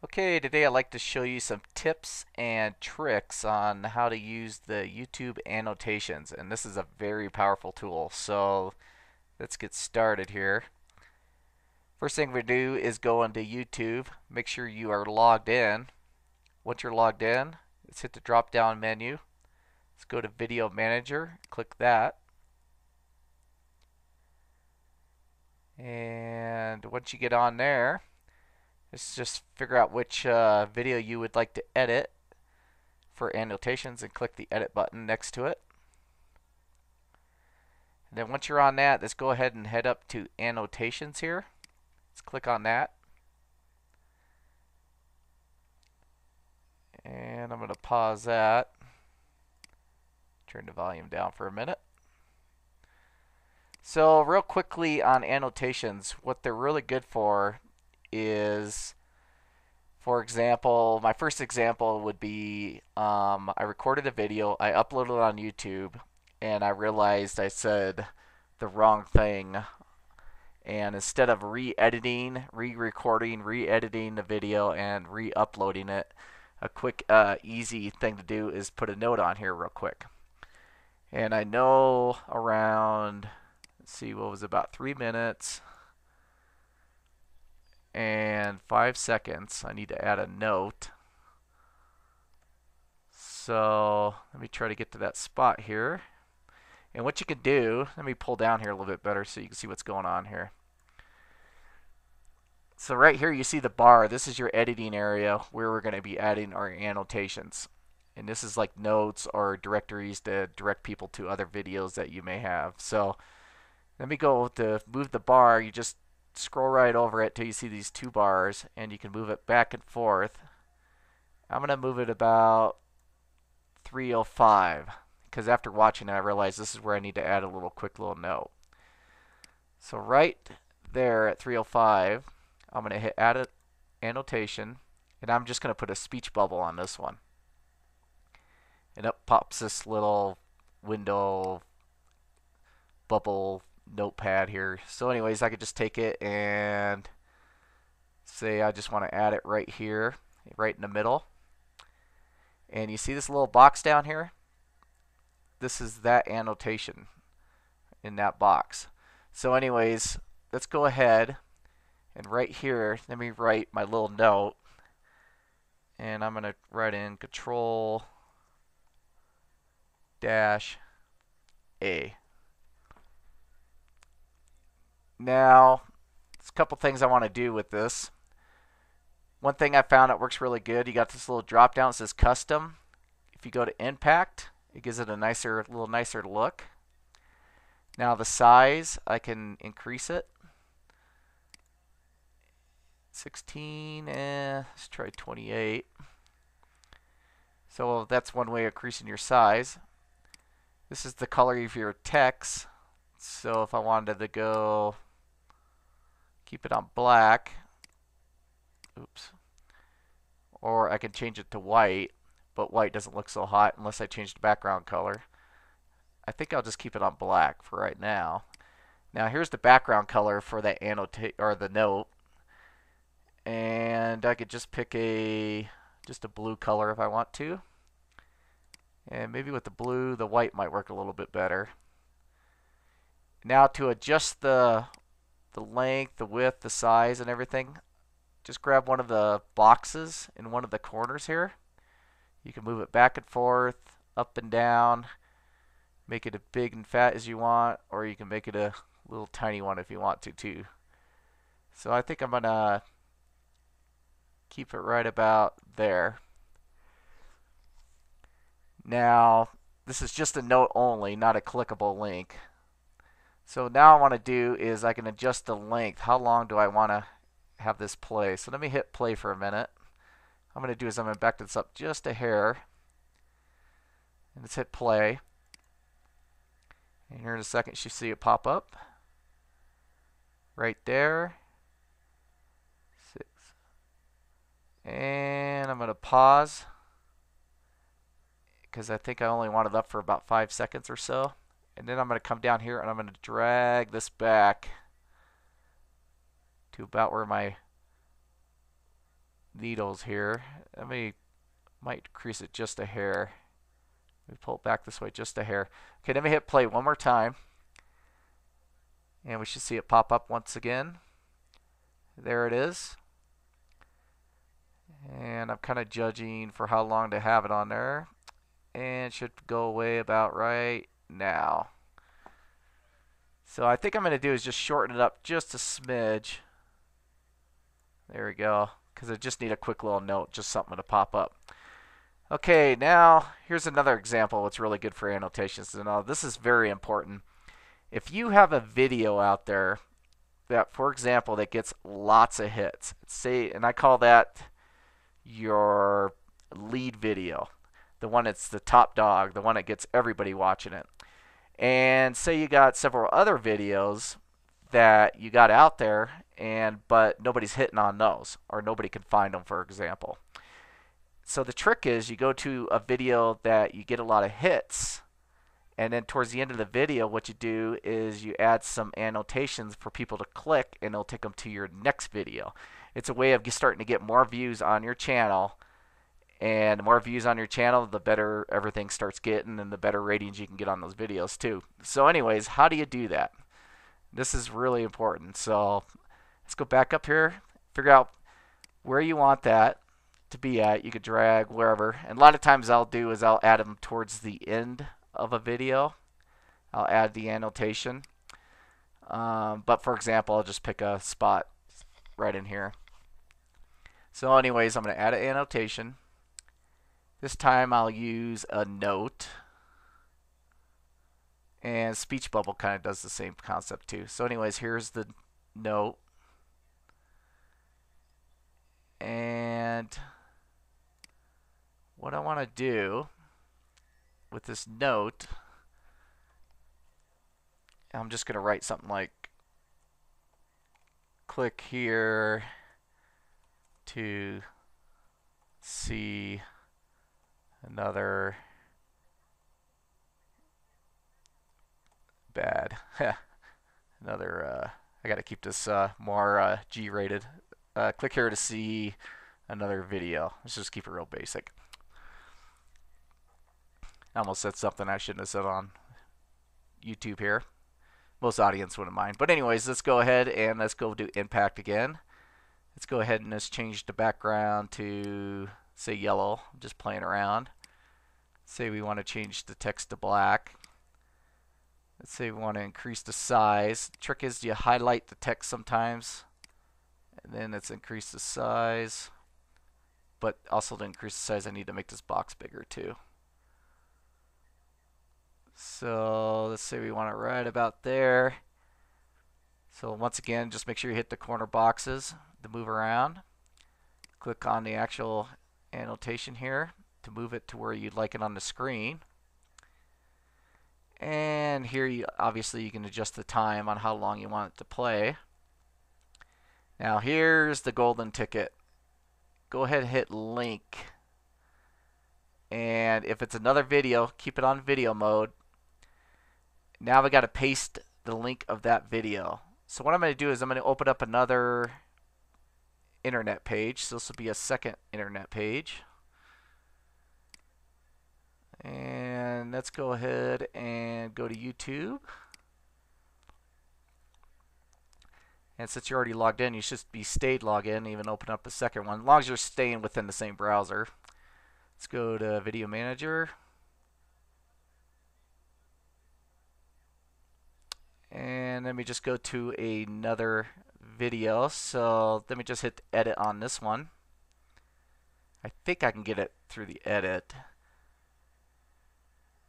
Okay, today I'd like to show you some tips and tricks on how to use the YouTube annotations, and this is a very powerful tool. So let's get started here. First thing we do is go into YouTube, make sure you are logged in. Once you're logged in, let's hit the drop down menu. Let's go to Video Manager, click that. And once you get on there, let's just figure out which video you would like to edit for annotations and click the edit button next to it. And then once you're on that, let's go ahead and head up to annotations here. Let's click on that. And I'm going to pause that. Turn the volume down for a minute. So real quickly on annotations, what they're really good for is, for example, my first example would be I recorded a video, I uploaded it on YouTube, and I realized I said the wrong thing. And instead of re-editing, re-recording, re-editing the video, and re-uploading it, a quick, easy thing to do is put a note on here real quick. And I know around, let's see, what was it, about 3 minutes and 5 seconds, I need to add a note. So let me try to get to that spot here. And what you can do, let me pull down here a little bit better so you can see what's going on here. So right here you see the bar. This is your editing area where we're going to be adding our annotations. And this is like notes or directories to direct people to other videos that you may have. So let me go to move the bar. You just scroll right over it till you see these two bars, and you can move it back and forth. I'm going to move it about 305 because after watching it I realized this is where I need to add a quick little note. So right there at 305, I'm going to hit add annotation, and I'm just going to put a speech bubble on this one. And up pops this little window bubble notepad here. So anyways, I could just take it and say I just want to add it right here, right in the middle. And you see this little box down here? This is that annotation in that box. So anyways, let's go ahead and right here, let me write my little note. And I'm going to write in Control-A. Now, there's a couple things I want to do with this. One thing I found that works really good, you got this little drop down that says Custom. If you go to Impact, it gives it a little nicer look. Now the size, I can increase it. 16, let's try 28. So that's one way of increasing your size. This is the color of your text. So if I wanted to go, keep it on black, oops, or I can change it to white, but white doesn't look so hot unless I change the background color. I think I'll just keep it on black for right now. Now here's the background color for that the note, and I could just pick just a blue color if I want to. And maybe with the blue, the white might work a little bit better. Now to adjust the length, the width, the size, and everything, just grab one of the boxes in one of the corners here. You can move it back and forth, up and down, make it as big and fat as you want, or you can make it a little tiny one if you want to too. So I think I'm going to keep it right about there. Now, this is just a note only, not a clickable link. So now what I want to do is I can adjust the length. How long do I want to have this play? So let me hit play for a minute. I'm going to do is I'm going to back this up just a hair. And let's hit play. And here in a second you see it pop up. Right there. 6. And I'm going to pause, because I think I only want it up for about 5 seconds or so. And then I'm going to come down here and I'm going to drag this back to about where my needles here. Might decrease it just a hair. We pull it back this way just a hair. Okay, let me hit play one more time. And we should see it pop up once again. There it is. And I'm kind of judging for how long to have it on there. And it should go away about right now. So I think I'm going to do is just shorten it up just a smidge. There we go. Because I just need a quick little note, just something to pop up. Okay, now here's another example what's really good for annotations. And this is very important. If you have a video out there that, for example, that gets lots of hits, say, and I call that your lead video, the one that's the top dog, the one that gets everybody watching it. And say you got several other videos that you got out there, but nobody's hitting on those, or nobody can find them, for example. So the trick is you go to a video that you get a lot of hits, and then towards the end of the video, what you do is you add some annotations for people to click, and it'll take them to your next video. It's a way of starting to get more views on your channel, and the more views on your channel, the better everything starts getting, and the better ratings you can get on those videos too. So anyways, how do you do that? This is really important. So let's go back up here, figure out where you want that to be at. You could drag wherever, and a lot of times I'll do is I'll add them towards the end of a video. I'll add the annotation, but for example, I'll just pick a spot right in here. So anyways, I'm going to add an annotation. This time I'll use a note, and speech bubble kind of does the same concept too. So anyways, here's the note, and what I want to do with this note, I'm just going to write something like, click here to see another bad another I gotta keep this more G-rated. Click here to see another video. Let's just keep it real basic. I almost said something I shouldn't have said on YouTube here. Most audience wouldn't mind, but anyways, let's go ahead and let's go do impact again. Let's go ahead and let's change the background to, say, yellow. I'm just playing around. Say we want to change the text to black. Let's say we want to increase the size. The trick is you highlight the text sometimes, and then let's increase the size. But also to increase the size, I need to make this box bigger too. So let's say we want it right about there. So once again, just make sure you hit the corner boxes to move around. Click on the actual annotation here to move it to where you'd like it on the screen. And here obviously you can adjust the time on how long you want it to play. Now here's the golden ticket. Go ahead and hit link. And if it's another video, keep it on video mode. Now we got to paste the link of that video. So what I'm going to do is I'm going to open up another internet page. So this will be a second internet page. And let's go ahead and go to YouTube. And since you're already logged in, you should be stayed logged in, even open up a second one, as long as you're staying within the same browser. Let's go to Video Manager. And let me just go to another video. So let me just hit edit on this one. I think I can get it through the edit.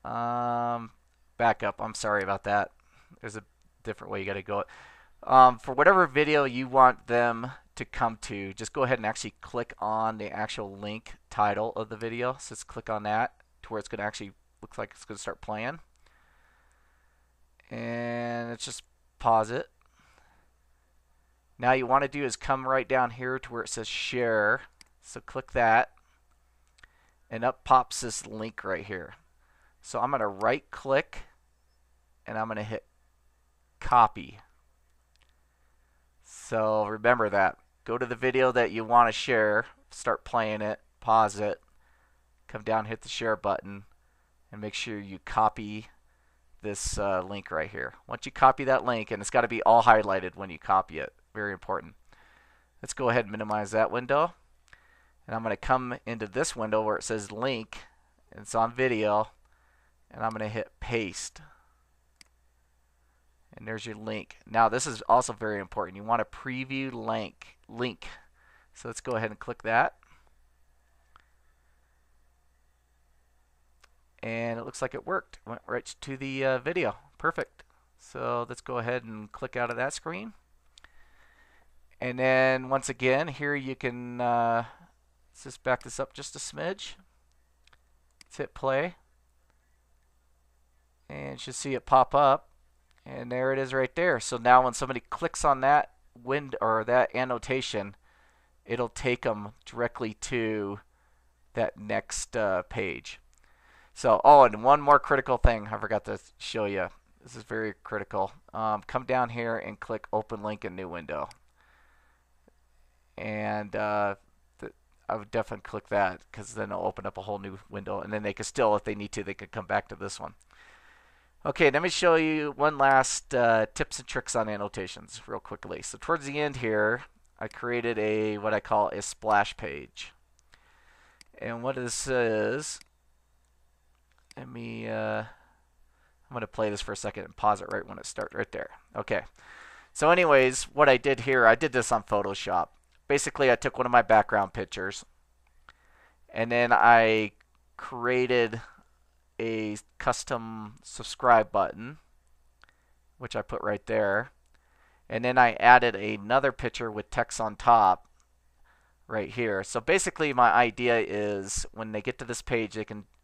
Back up. I'm sorry about that. There's a different way you got to go. For whatever video you want them to come to, just go ahead and actually click on the actual link title of the video. So let's click on that to where it's going to actually look like it's going to start playing. And let's just pause it. Now you want to do is come right down here to where it says share. So click that, and up pops this link right here. So I'm going to right click and I'm going to hit copy. So remember that. Go to the video that you want to share. start playing it, pause it, come down, hit the share button, and make sure you copy this link right here. Once you copy that link, and it's got to be all highlighted when you copy it, very important. Let's go ahead and minimize that window. And I'm going to come into this window where it says link, and it's on video, and I'm going to hit paste. And there's your link. Now this is also very important. You want a preview link. So let's go ahead and click that. And it looks like it worked. Went right to the video. Perfect. So let's go ahead and click out of that screen. And then once again, here you can let's just back this up just a smidge. Let's hit play. And you should see it pop up. And there it is right there. So now when somebody clicks on that window or that annotation, it'll take them directly to that next page. So, oh, and one more critical thing I forgot to show you. This is very critical. Come down here and click Open Link in New Window. And I would definitely click that because then it'll open up a whole new window. And then they can still, if they need to, they could come back to this one. Okay, let me show you one last tips and tricks on annotations real quickly. So towards the end here, I created a what I call a splash page. And what this is, let me, I'm going to play this for a second and pause it right when it starts right there. Okay. So anyways, what I did here, I did this on Photoshop. Basically, I took one of my background pictures and then I created a custom subscribe button, which I put right there. And then I added another picture with text on top right here. So basically my idea is when they get to this page,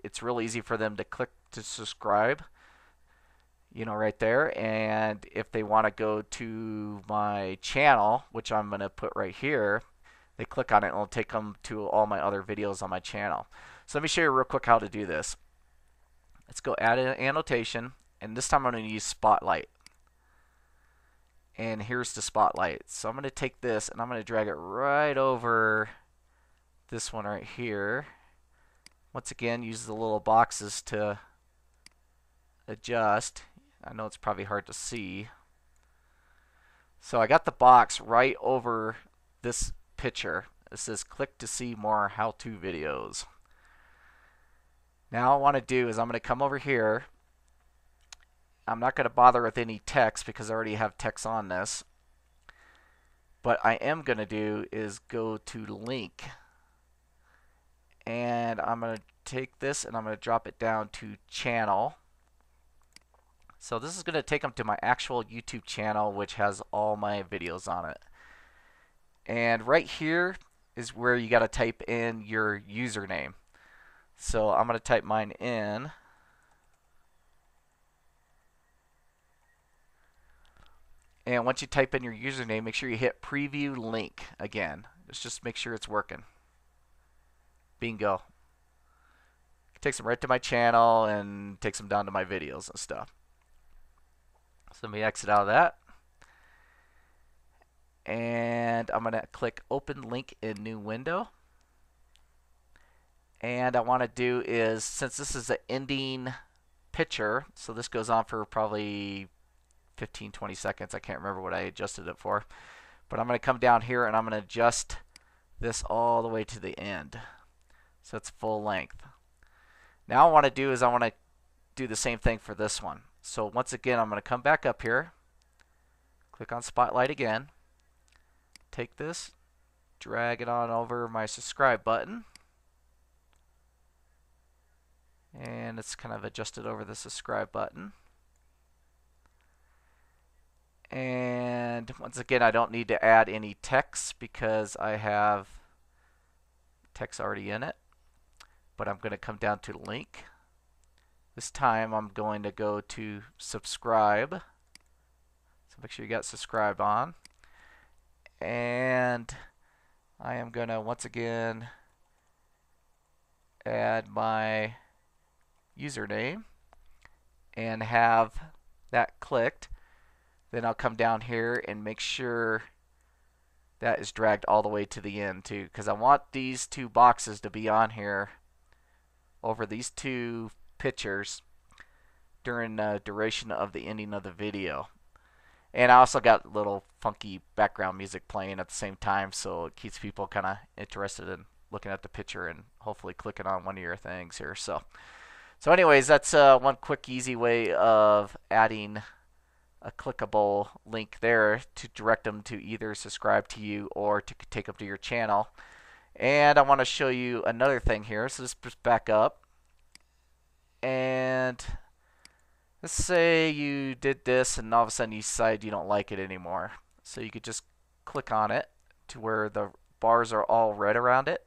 it's real easy for them to click to subscribe, you know, right there. And if they want to go to my channel, which I'm going to put right here, they click on it and it'll take them to all my other videos on my channel. So let me show you real quick how to do this. Let's go add an annotation, and this time I'm going to use Spotlight. And here's the Spotlight. So I'm going to take this and I'm going to drag it right over this one right here. Once again, use the little boxes to adjust. I know it's probably hard to see. So I got the box right over this picture. It says click to see more how-to videos. Now what I want to do is I'm going to come over here. I'm not going to bother with any text because I already have text on this. What I am going to do is go to link. And I'm going to take this and I'm going to drop it down to channel. So this is going to take them to my actual YouTube channel, which has all my videos on it. And right here is where you got to type in your username. So I'm going to type mine in. And once you type in your username, make sure you hit preview link again. Let's just make sure it's working. Bingo. It takes them right to my channel and takes them down to my videos and stuff. So let me exit out of that. And I'm going to click Open Link in New Window. And I want to do is, since this is an ending picture, so this goes on for probably 15-20 seconds. I can't remember what I adjusted it for. But I'm going to come down here and I'm going to adjust this all the way to the end. So it's full length. Now what I want to do is I want to do the same thing for this one. So once again, I'm going to come back up here, click on Spotlight again, take this, drag it on over my subscribe button, and it's kind of adjusted over the subscribe button. And once again, I don't need to add any text because I have text already in it. But I'm going to come down to link. This time I'm going to go to subscribe. So make sure you got subscribe on. And I am going to once again add my username and have that clicked. Then I'll come down here and make sure that is dragged all the way to the end too, because I want these two boxes to be on here over these two pictures during the duration of the ending of the video. And I also got little funky background music playing at the same time, so it keeps people kind of interested in looking at the picture and hopefully clicking on one of your things here. So anyways, that's one quick easy way of adding a clickable link there to direct them to either subscribe to you or to take them to your channel. And I want to show you another thing here. So let's just back up. And let's say you did this and all of a sudden you decide you don't like it anymore. So you could just click on it to where the bars are all red around it,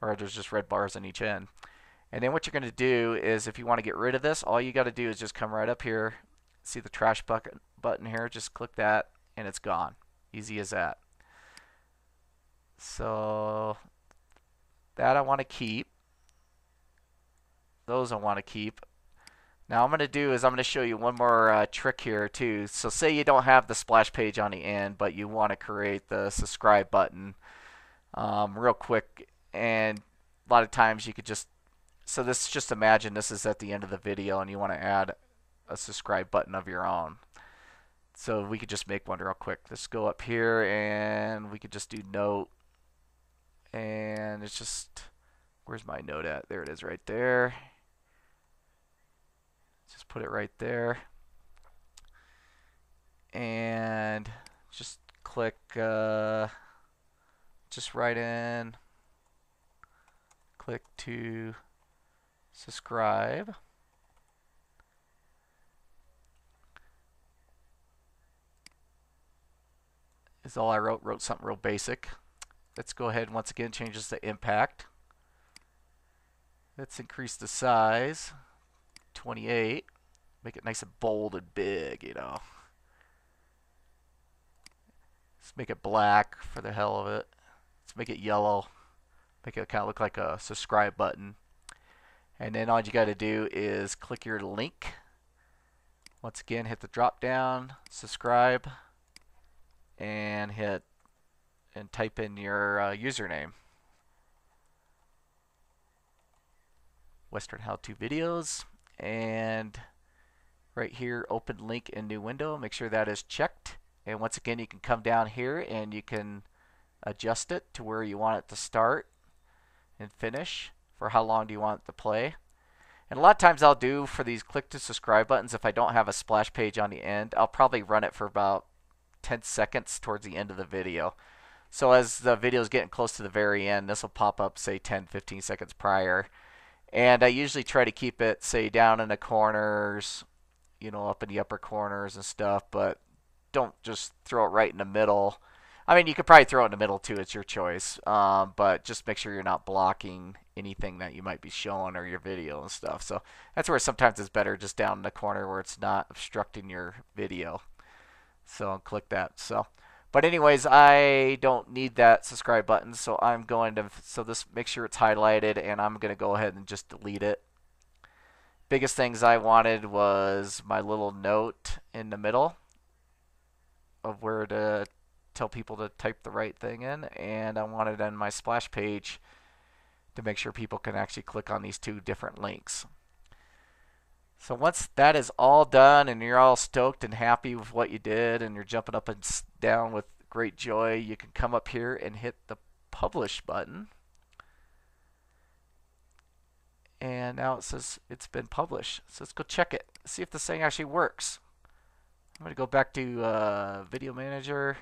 or there's just red bars on each end. And then what you're going to do is, if you want to get rid of this, all you got to do is just come right up here. See the trash bucket button here? Just click that and it's gone. Easy as that. So that I want to keep. Those I want to keep. Now I'm going to do is I'm going to show you one more trick here too. So say you don't have the splash page on the end, but you want to create the subscribe button real quick. And a lot of times you could just, so this, just imagine this is at the end of the video and you want to add a subscribe button of your own. So we could just make one real quick. Let's go up here and we could just do note. And it's just, where's my note at? There it is right there. Just put it right there. And just click, just write in, click to subscribe. Is all I wrote something real basic. Let's go ahead and once again change this to impact. Let's increase the size, 28. Make it nice and bold and big, you know. Let's make it black for the hell of it. Let's make it yellow. Make it kind of look like a subscribe button. And then all you got to do is click your link. Once again, hit the drop down, subscribe, and hit and type in your username. Western How To Videos, and right here, open link in new window. Make sure that is checked. And once again, you can come down here and you can adjust it to where you want it to start and finish. For how long do you want it to play? And a lot of times I'll do for these click to subscribe buttons, if I don't have a splash page on the end, I'll probably run it for about 10 seconds towards the end of the video. So as the video is getting close to the very end, this will pop up, say 10-15 seconds prior. And I usually try to keep it, say, down in the corners, you know, up in the upper corners and stuff, but don't just throw it right in the middle. I mean, you could probably throw it in the middle too, it's your choice, but just make sure you're not blocking anything that you might be showing or your video and stuff. So that's where sometimes it's better just down in the corner where it's not obstructing your video. So I'll click that. But anyways, I don't need that subscribe button, so I'm going to, so this, make sure it's highlighted, and I'm going to go ahead and just delete it. Biggest things I wanted was my little note in the middle of where to tell people to type the right thing in, and I wanted on my splash page to make sure people can actually click on these two different links. So once that is all done and you're all stoked and happy with what you did and you're jumping up and down with great joy, you can come up here and hit the publish button. And now it says it's been published. So let's go check it. See if this thing actually works. I'm going to go back to Video Manager.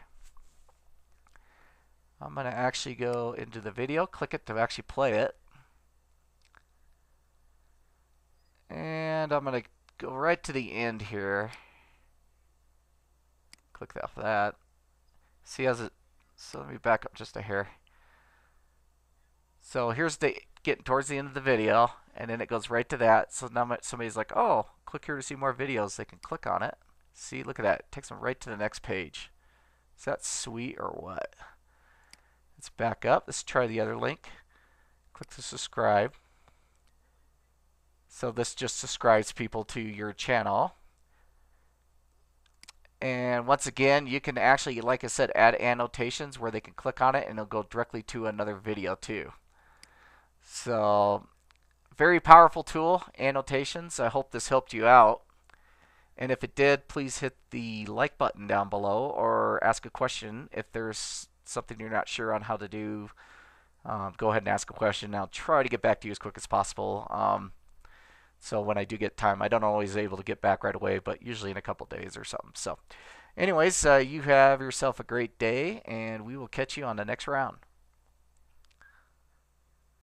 I'm going to actually go into the video, click it to actually play it. And I'm going to go right to the end here. Click off that. See as it, so let me back up just a hair. So here's the getting towards the end of the video, and then it goes right to that. So now somebody's like, oh, click here to see more videos. They can click on it. See, look at that. It takes them right to the next page. Is that sweet or what? Let's back up. Let's try the other link. Click to subscribe. So this just subscribes people to your channel. And once again, you can actually, like I said, add annotations where they can click on it and it'll go directly to another video too. So, very powerful tool, annotations. I hope this helped you out. And if it did, please hit the like button down below or ask a question. If there's something you're not sure on how to do, go ahead and ask a question. I'll try to get back to you as quick as possible. So when I do get time, I don't always able to get back right away, but usually in a couple days or something. So anyways, you have yourself a great day, and we will catch you on the next round.